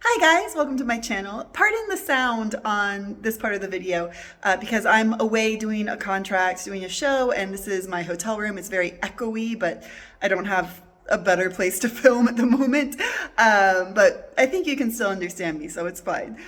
Hi guys, welcome to my channel. Pardon the sound on this part of the video because I'm away doing a contract, doing a show, and this is my hotel room. It's very echoey, but I don't have a better place to film at the moment. But I think you can still understand me, so it's fine.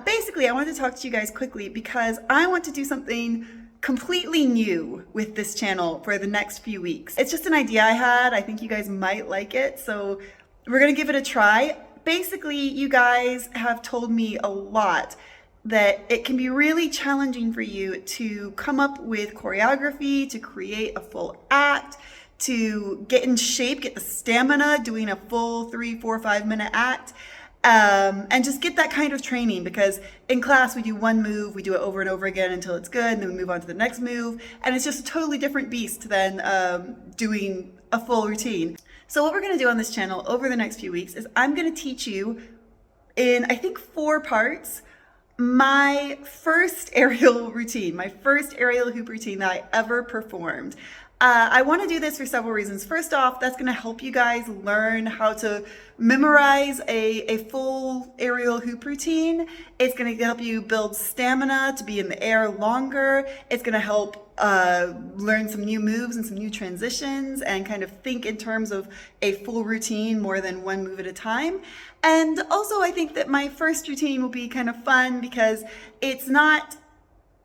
Basically, I wanted to talk to you guys quickly because I want to do something completely new with this channel for the next few weeks. It's just an idea I had. I think you guys might like it, so we're gonna give it a try. Basically, you guys have told me a lot that it can be really challenging for you to come up with choreography, to create a full act, to get in shape, get the stamina doing a full 3, 4, 5 minute act, and just get that kind of training, because in class we do one move, we do it over and over again until it's good, and then we move on to the next move, and it's just a totally different beast than doing a full routine. So what we're going to do on this channel over the next few weeks is I'm going to teach you in, I think, 4 parts, my first aerial routine, my first aerial hoop routine that I ever performed. I want to do this for several reasons. First off, that's going to help you guys learn how to memorize a full aerial hoop routine. It's going to help you build stamina to be in the air longer. It's going to help learn some new moves and some new transitions and kind of think in terms of a full routine more than one move at a time. And also, I think that my first routine will be kind of fun because it's not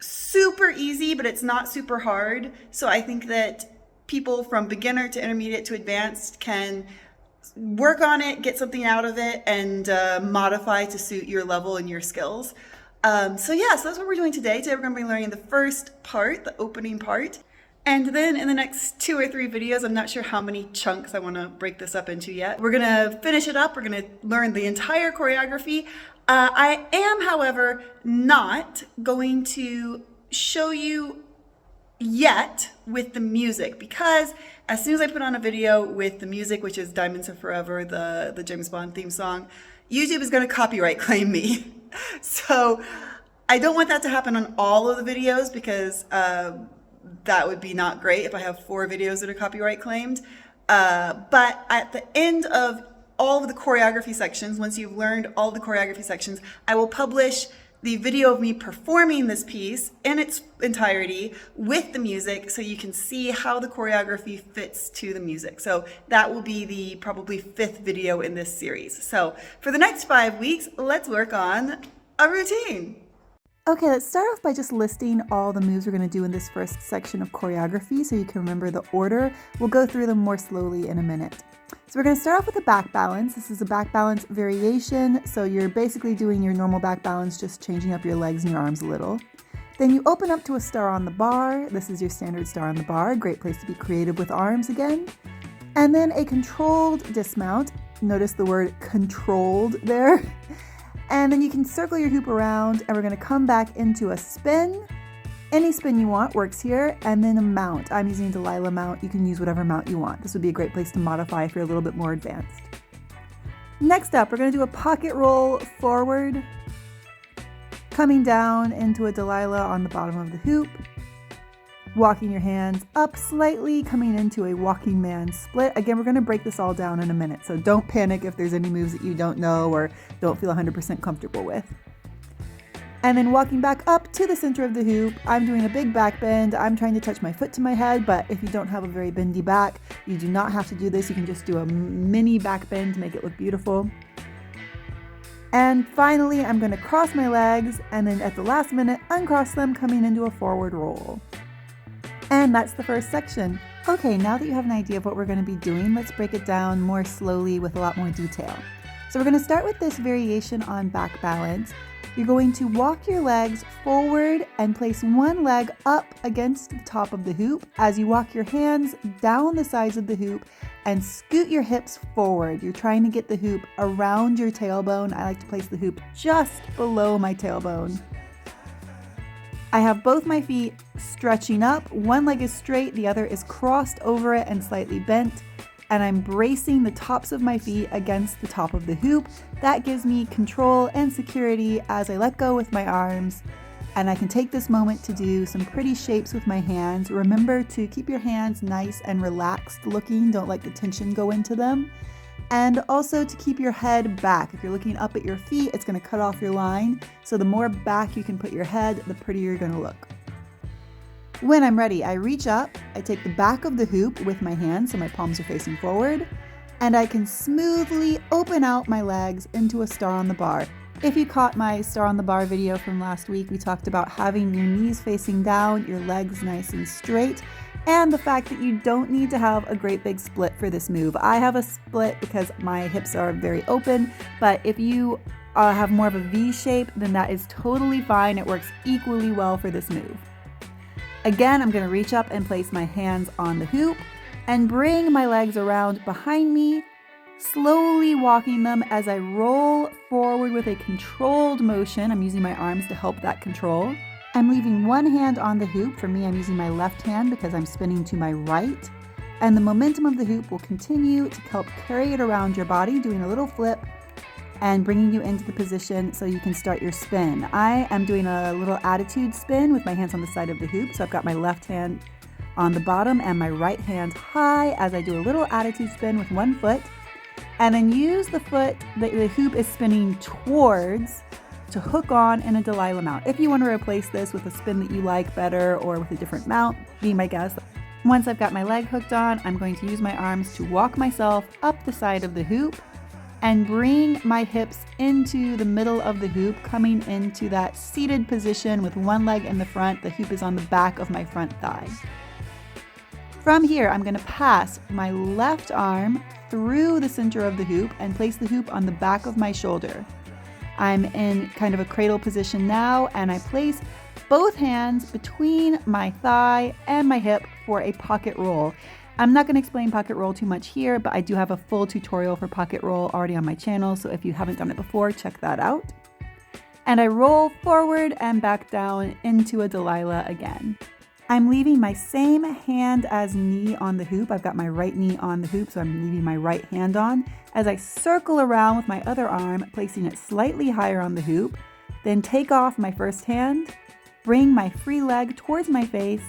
super easy, but it's not super hard. So I think that people from beginner to intermediate to advanced can work on it, get something out of it, and modify to suit your level and your skills. So that's what we're doing today. Today we're going to be learning the first part, the opening part. And then in the next 2 or 3 videos, I'm not sure how many chunks I want to break this up into yet. We're going to finish it up. We're going to learn the entire choreography. I am, however, not going to show you yet with the music, because as soon as I put on a video with the music, which is Diamonds Are Forever, the James Bond theme song, YouTube is going to copyright claim me. So I don't want that to happen on all of the videos, because that would be not great if I have 4 videos that are copyright claimed. But at the end of all of the choreography sections, once you've learned all the choreography sections, I will publish the video of me performing this piece in its entirety with the music, so you can see how the choreography fits to the music. So that will be the probably 5th video in this series. So for the next 5 weeks, let's work on a routine. Okay, let's start off by just listing all the moves we're going to do in this first section of choreography so you can remember the order. We'll go through them more slowly in a minute. So we're going to start off with a back balance. This is a back balance variation, so you're basically doing your normal back balance, just changing up your legs and your arms a little. Then you open up to a star on the bar. This is your standard star on the bar, great place to be creative with arms again. And then a controlled dismount. Notice the word controlled there. And then you can circle your hoop around, and we're going to come back into a spin. Any spin you want works here, and then a mount. I'm using the lyra mount. You can use whatever mount you want. This would be a great place to modify if you're a little bit more advanced. Next up, we're going to do a pocket roll forward, coming down into a Delilah on the bottom of the hoop, walking your hands up slightly, coming into a walking man split. Again, we're going to break this all down in a minute, so don't panic if there's any moves that you don't know or don't feel 100% comfortable with. And then walking back up to the center of the hoop, I'm doing a big back bend. I'm trying to touch my foot to my head, but if you don't have a very bendy back, you do not have to do this. You can just do a mini back bend to make it look beautiful. And finally, I'm going to cross my legs, and then at the last minute, uncross them, coming into a forward roll. And that's the first section. Okay, now that you have an idea of what we're going to be doing, let's break it down more slowly with a lot more detail. So we're going to start with this variation on back balance. You're going to walk your legs forward and place one leg up against the top of the hoop as you walk your hands down the sides of the hoop and scoot your hips forward. You're trying to get the hoop around your tailbone. I like to place the hoop just below my tailbone. I have both my feet stretching up. One leg is straight, the other is crossed over it and slightly bent. And I'm bracing the tops of my feet against the top of the hoop. That gives me control and security as I let go with my arms. And I can take this moment to do some pretty shapes with my hands. Remember to keep your hands nice and relaxed looking. Don't let the tension go into them. And also to keep your head back. If you're looking up at your feet, it's going to cut off your line. So the more back you can put your head, the prettier you're going to look. When I'm ready, I reach up, I take the back of the hoop with my hands so my palms are facing forward, and I can smoothly open out my legs into a star on the bar. If you caught my star on the bar video from last week, we talked about having your knees facing down, your legs nice and straight, and the fact that you don't need to have a great big split for this move. I have a split because my hips are very open, but if you have more of a V shape, then that is totally fine. It works equally well for this move. Again, I'm going to reach up and place my hands on the hoop and bring my legs around behind me, slowly walking them as I roll forward with a controlled motion. I'm using my arms to help that control. I'm leaving one hand on the hoop. For me, I'm using my left hand because I'm spinning to my right. And the momentum of the hoop will continue to help carry it around your body, doing a little flip and bringing you into the position so you can start your spin. I am doing a little attitude spin with my hands on the side of the hoop. So I've got my left hand on the bottom and my right hand high as I do a little attitude spin with one foot. And then use the foot that the hoop is spinning towards to hook on in a Delilah mount. If you want to replace this with a spin that you like better or with a different mount, be my guest. Once I've got my leg hooked on, I'm going to use my arms to walk myself up the side of the hoop and bring my hips into the middle of the hoop, coming into that seated position with one leg in the front. The hoop is on the back of my front thigh. From here, I'm going to pass my left arm through the center of the hoop and place the hoop on the back of my shoulder. I'm in kind of a cradle position now, and I place both hands between my thigh and my hip for a pocket roll. I'm not going to explain pocket roll too much here, but I do have a full tutorial for pocket roll already on my channel, so if you haven't done it before, check that out. And I roll forward and back down into a Delilah again. I'm leaving my same hand as knee on the hoop. I've got my right knee on the hoop, so I'm leaving my right hand on as I circle around with my other arm, placing it slightly higher on the hoop, then take off my first hand, bring my free leg towards my face,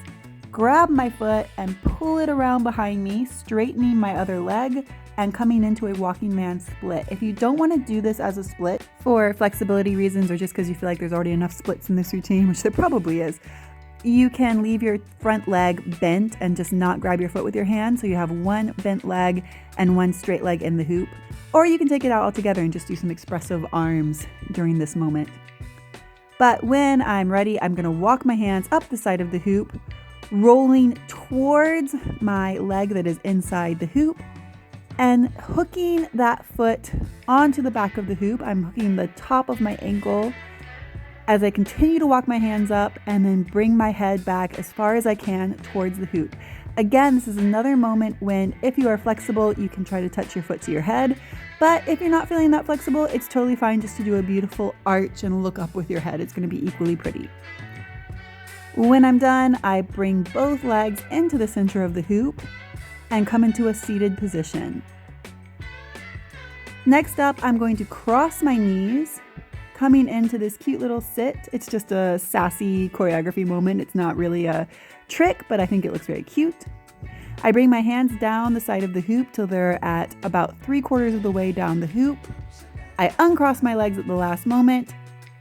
grab my foot and pull it around behind me, straightening my other leg and coming into a walking man split. If you don't want to do this as a split for flexibility reasons or just because you feel like there's already enough splits in this routine, which there probably is, you can leave your front leg bent and just not grab your foot with your hand. So you have one bent leg and one straight leg in the hoop. Or you can take it out altogether and just do some expressive arms during this moment. But when I'm ready, I'm going to walk my hands up the side of the hoop, rolling towards my leg that is inside the hoop and hooking that foot onto the back of the hoop. I'm hooking the top of my ankle as I continue to walk my hands up and then bring my head back as far as I can towards the hoop. Again, this is another moment when if you are flexible, you can try to touch your foot to your head. But if you're not feeling that flexible, it's totally fine just to do a beautiful arch and look up with your head. It's going to be equally pretty. When I'm done, I bring both legs into the center of the hoop and come into a seated position. Next up, I'm going to cross my knees, coming into this cute little sit. It's just a sassy choreography moment. It's not really a trick, but I think it looks very cute. I bring my hands down the side of the hoop till they're at about 3/4 of the way down the hoop. I uncross my legs at the last moment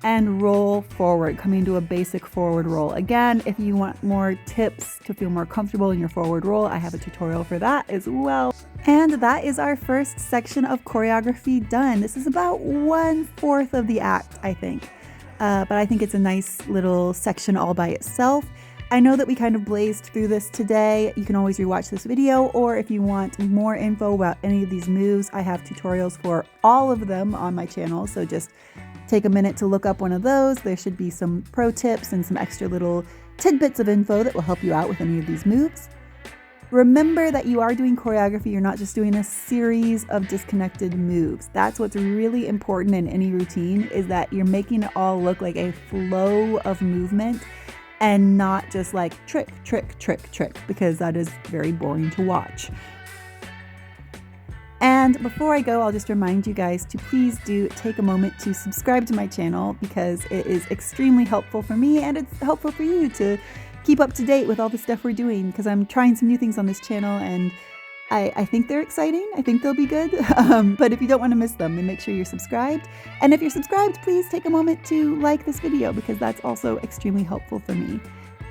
and roll forward, coming to a basic forward roll. Again, if you want more tips to feel more comfortable in your forward roll, I have a tutorial for that as well. And that is our first section of choreography done. This is about 1/4 of the act, I think. But I think it's a nice little section all by itself. I know that we kind of blazed through this today. You can always rewatch this video, or if you want more info about any of these moves, I have tutorials for all of them on my channel. So just take a minute to look up one of those. There should be some pro tips and some extra little tidbits of info that will help you out with any of these moves. Remember that you are doing choreography. You're not just doing a series of disconnected moves. That's what's really important in any routine, is that you're making it all look like a flow of movement and not just like trick, trick, trick, trick, because that is very boring to watch. And before I go, I'll just remind you guys to please do take a moment to subscribe to my channel, because it is extremely helpful for me and it's helpful for you to keep up to date with all the stuff we're doing, because I'm trying some new things on this channel and I think they're exciting. I think they'll be good. But if you don't want to miss them, then make sure you're subscribed. And if you're subscribed, please take a moment to like this video because that's also extremely helpful for me.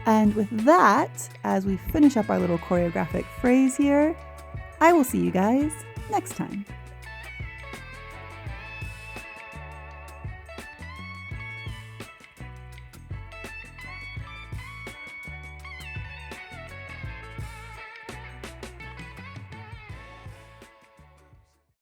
And with that, as we finish up our little choreographic phrase here, I will see you guys next time.